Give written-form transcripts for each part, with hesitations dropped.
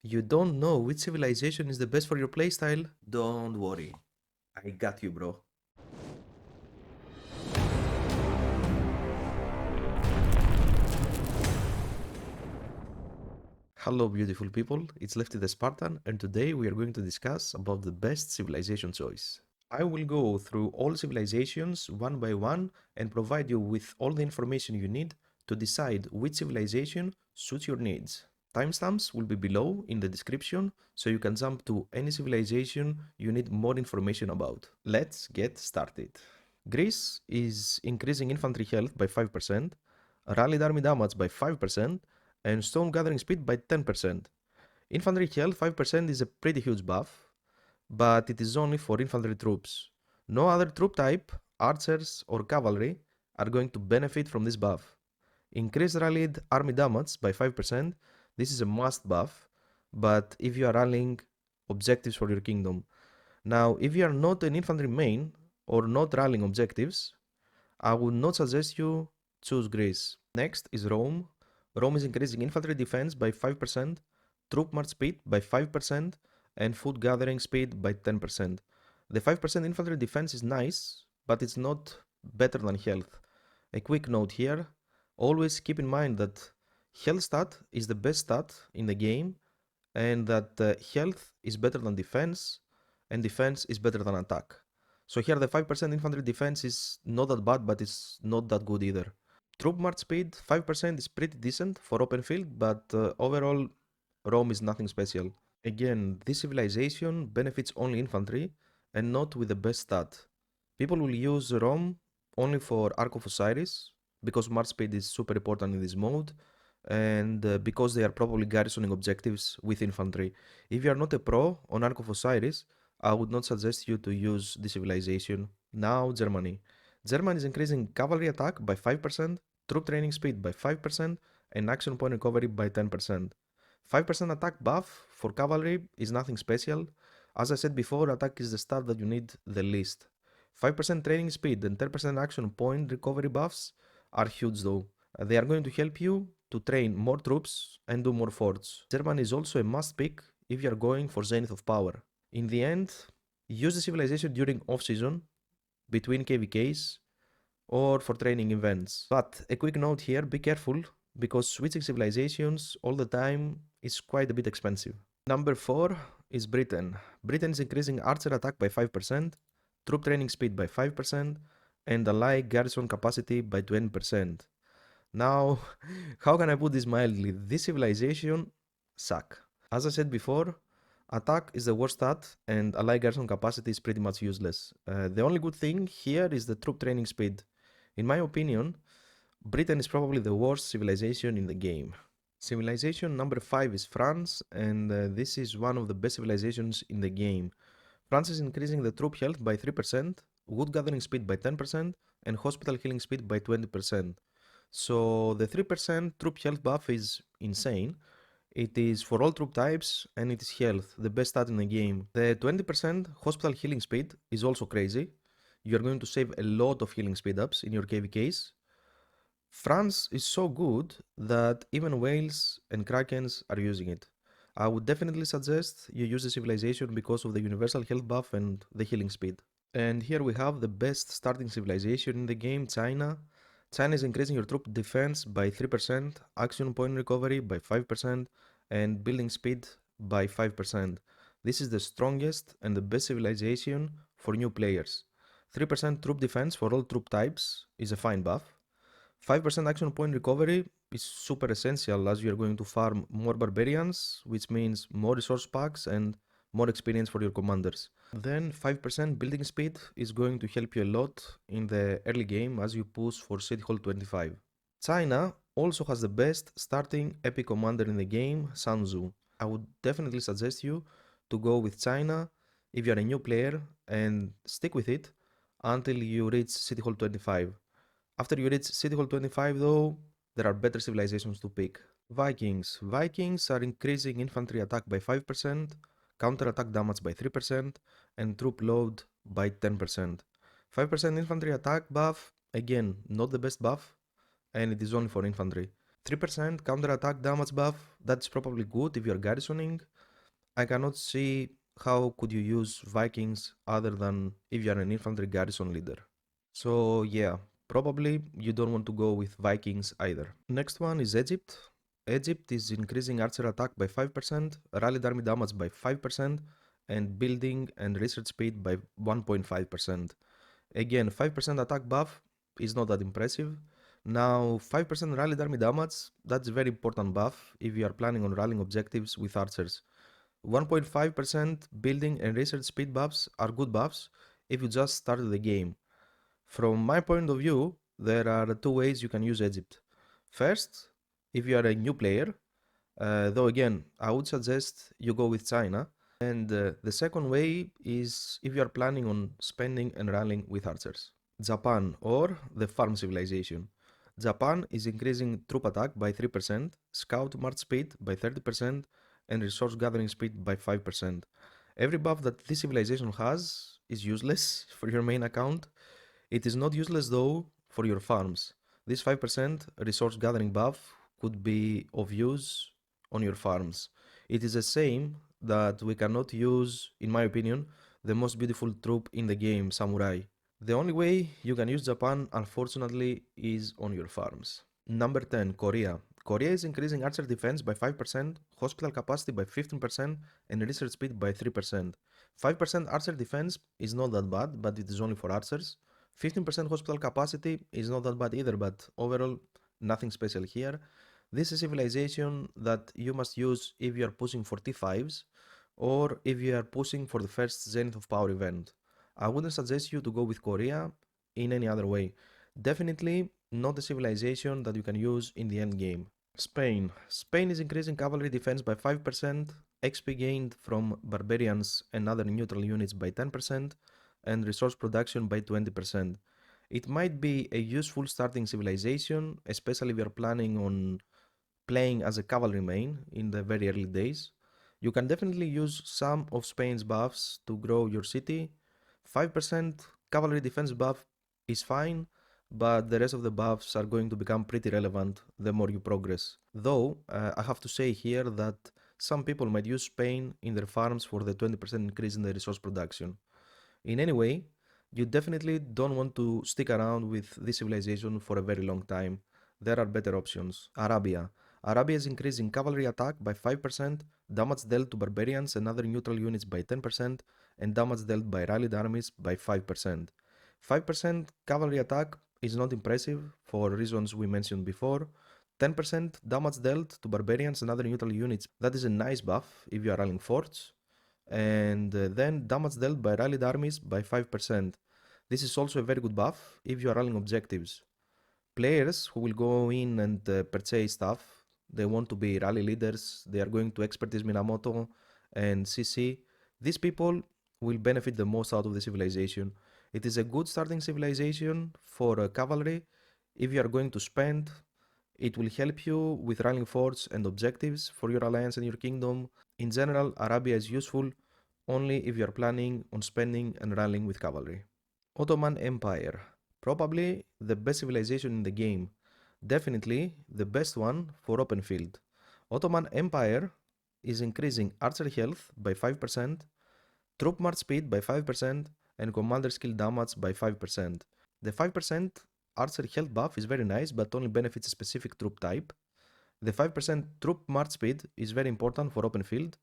You don't know which civilization is the best for your playstyle? Don't worry, I got you, bro. Hello beautiful people, it's Lefty the Spartan and today we are going to discuss about the best civilization choice. I will go through all civilizations one by one and provide you with all the information you need to decide which civilization suits your needs. Timestamps will be below in the description so you can jump to any civilization you need more information about. Let's get started. Greece is increasing infantry health by 5%, rallied army damage by 5%, and stone gathering speed by 10%. Infantry health 5% is a pretty huge buff, but it is only for infantry troops. No other troop type, archers or cavalry, are going to benefit from this buff. Increase rallied army damage by 5%, this is a must buff, but if you are rallying objectives for your kingdom. Now, if you are not an infantry main or not rallying objectives, I would not suggest you choose Greece. Next is Rome. Rome is increasing infantry defense by 5%, troop march speed by 5%, and food gathering speed by 10%. The 5% infantry defense is nice, but it's not better than health. A quick note here, always keep in mind that health stat is the best stat in the game, and that health is better than defense, and defense is better than attack. So here the 5% infantry defense is not that bad, but it's not that good either. Troop march speed, 5% is pretty decent for open field, but overall Rome is nothing special. Again, this civilization benefits only infantry and not with the best stat. People will use Rome only for Ark of Osiris, because march speed is super important in this mode, and because they are probably garrisoning objectives with infantry. If you are not a pro on Ark of Osiris, I would not suggest you to use this civilization. Now Germany. Germany is increasing cavalry attack by 5%, troop training speed by 5%, and action point recovery by 10%. 5% attack buff for cavalry is nothing special. As I said before, attack is the stat that you need the least. 5% training speed and 10% action point recovery buffs are huge though. They are going to help you to train more troops and do more forts. Germany is also a must pick if you are going for Zenith of Power. In the end, use the civilization during off-season, between KVKs, or for training events. But a quick note here, be careful, because switching civilizations all the time is quite a bit expensive. Number 4 is Britain. Britain is increasing archer attack by 5%, troop training speed by 5%, and ally garrison capacity by 20%. Now, how can I put this mildly? This civilization suck. As I said before, attack is the worst stat and ally garrison capacity is pretty much useless. The only good thing here is the troop training speed. In my opinion, Britain is probably the worst civilization in the game. Civilization number 5 is France, and this is one of the best civilizations in the game. France is increasing the troop health by 3%, wood gathering speed by 10%, and hospital healing speed by 20%. So the 3% troop health buff is insane. It is for all troop types and it is health, the best stat in the game. The 20% hospital healing speed is also crazy. You're going to save a lot of healing speed ups in your KVKs. France is so good that even whales and krakens are using it. I would definitely suggest you use the civilization because of the universal health buff and the healing speed. And here we have the best starting civilization in the game, China. China is increasing your troop defense by 3%, action point recovery by 5%, and building speed by 5%. This is the strongest and the best civilization for new players. 3% troop defense for all troop types is a fine buff. 5% action point recovery is super essential as you are going to farm more barbarians, which means more resource packs and more experience for your commanders. Then 5% building speed is going to help you a lot in the early game as you push for City Hall 25. China also has the best starting epic commander in the game, Sun Tzu. I would definitely suggest you to go with China if you are a new player and stick with it until you reach City Hall 25. After you reach City Hall 25 though, there are better civilizations to pick. Vikings. Vikings are increasing infantry attack by 5%, counter attack damage by 3%, and troop load by 10%. 5% infantry attack buff, again, not the best buff, and it is only for infantry. 3% counterattack damage buff, that's probably good if you're garrisoning. I cannot see how could you use Vikings other than if you're an infantry garrison leader. So yeah, probably you don't want to go with Vikings either. Next one is Egypt. Egypt is increasing archer attack by 5%, rallied army damage by 5%, and building and research speed by 1.5%. Again, 5% attack buff is not that impressive. Now, 5% rallied army damage, that's a very important buff if you are planning on rallying objectives with archers. 1.5% building and research speed buffs are good buffs if you just started the game. From my point of view, there are two ways you can use Egypt. First, if you are a new player, though again, I would suggest you go with China. And the second way is if you are planning on spending and rallying with archers. Japan or the farm civilization. Japan is increasing troop attack by 3%, scout march speed by 30%, and resource gathering speed by 5%. Every buff that this civilization has is useless for your main account. It is not useless though for your farms. This 5% resource gathering buff could be of use on your farms. It is a shame that we cannot use, in my opinion, the most beautiful troop in the game, Samurai. The only way you can use Japan, unfortunately, is on your farms. Number 10, Korea. Korea is increasing archer defense by 5%, hospital capacity by 15%, and research speed by 3%. 5% archer defense is not that bad, but it is only for archers. 15% hospital capacity is not that bad either, but overall, nothing special here. This is a civilization that you must use if you are pushing for T5s or if you are pushing for the first Zenith of Power event. I wouldn't suggest you to go with Korea in any other way. Definitely not a civilization that you can use in the end game. Spain. Spain is increasing cavalry defense by 5%, XP gained from barbarians and other neutral units by 10%, and resource production by 20%. It might be a useful starting civilization, especially if you're planning on playing as a cavalry main in the very early days. You can definitely use some of Spain's buffs to grow your city. 5% cavalry defense buff is fine, but the rest of the buffs are going to become pretty relevant the more you progress. Though, I have to say here that some people might use Spain in their farms for the 20% increase in the resource production. In any way, you definitely don't want to stick around with this civilization for a very long time. There are better options. Arabia. Arabia is increasing cavalry attack by 5%, damage dealt to barbarians and other neutral units by 10%, and damage dealt by rallied armies by 5%. 5% cavalry attack is not impressive for reasons we mentioned before. 10% damage dealt to barbarians and other neutral units, that is a nice buff if you are rallying forts. And then damage dealt by rallied armies by 5%. This is also a very good buff if you are rallying objectives. Players who will go in and purchase stuff, they want to be rally leaders, they are going to expertise Minamoto and CC. These people will benefit the most out of the civilization. It is a good starting civilization for cavalry. If you are going to spend, it will help you with rallying forts and objectives for your alliance and your kingdom. In general, Arabia is useful only if you are planning on spending and rallying with cavalry. Ottoman Empire. Probably the best civilization in the game. Definitely the best one for open field. Ottoman Empire is increasing archer health by 5%, troop march speed by 5%, and commander skill damage by 5%. The 5% archer health buff is very nice, but only benefits a specific troop type. The 5% troop march speed is very important for open field,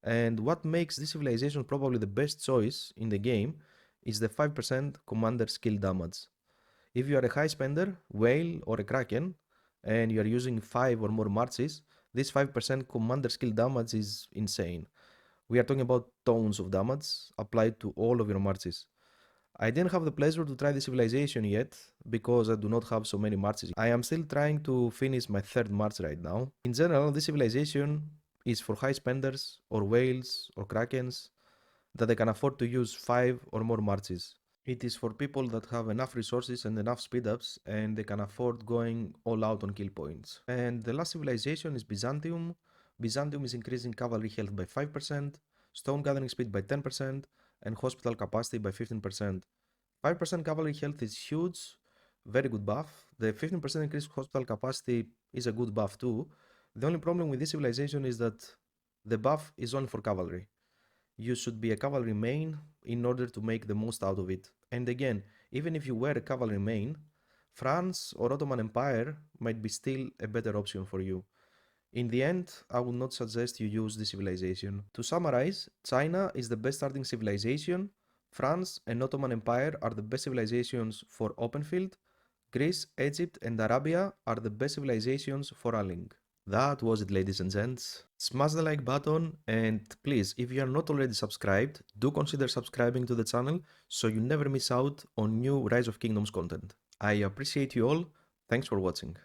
and what makes this civilization probably the best choice in the game is the 5% commander skill damage. If you are a high spender, whale or a kraken, and you are using 5 or more marches, this 5% commander skill damage is insane. We are talking about tons of damage applied to all of your marches. I didn't have the pleasure to try the civilization yet because I do not have so many marches. I am still trying to finish my third march right now. In general, this civilization is for high spenders or whales or krakens that they can afford to use 5 or more marches. It is for people that have enough resources and enough speed ups and they can afford going all out on kill points. And the last civilization is Byzantium. Byzantium is increasing cavalry health by 5%, stone gathering speed by 10%, and hospital capacity by 15%. 5% cavalry health is huge, very good buff. The 15% increased hospital capacity is a good buff too. The only problem with this civilization is that the buff is only for cavalry. You should be a cavalry main in order to make the most out of it. And again, even if you were a cavalry main, France or Ottoman Empire might be still a better option for you. In the end, I would not suggest you use this civilization. To summarize, China is the best starting civilization, France and Ottoman Empire are the best civilizations for open field, Greece, Egypt and Arabia are the best civilizations for rallying. That was it, ladies and gents. Smash the like button and please, if you are not already subscribed, do consider subscribing to the channel so you never miss out on new Rise of Kingdoms content. I appreciate you all. Thanks for watching.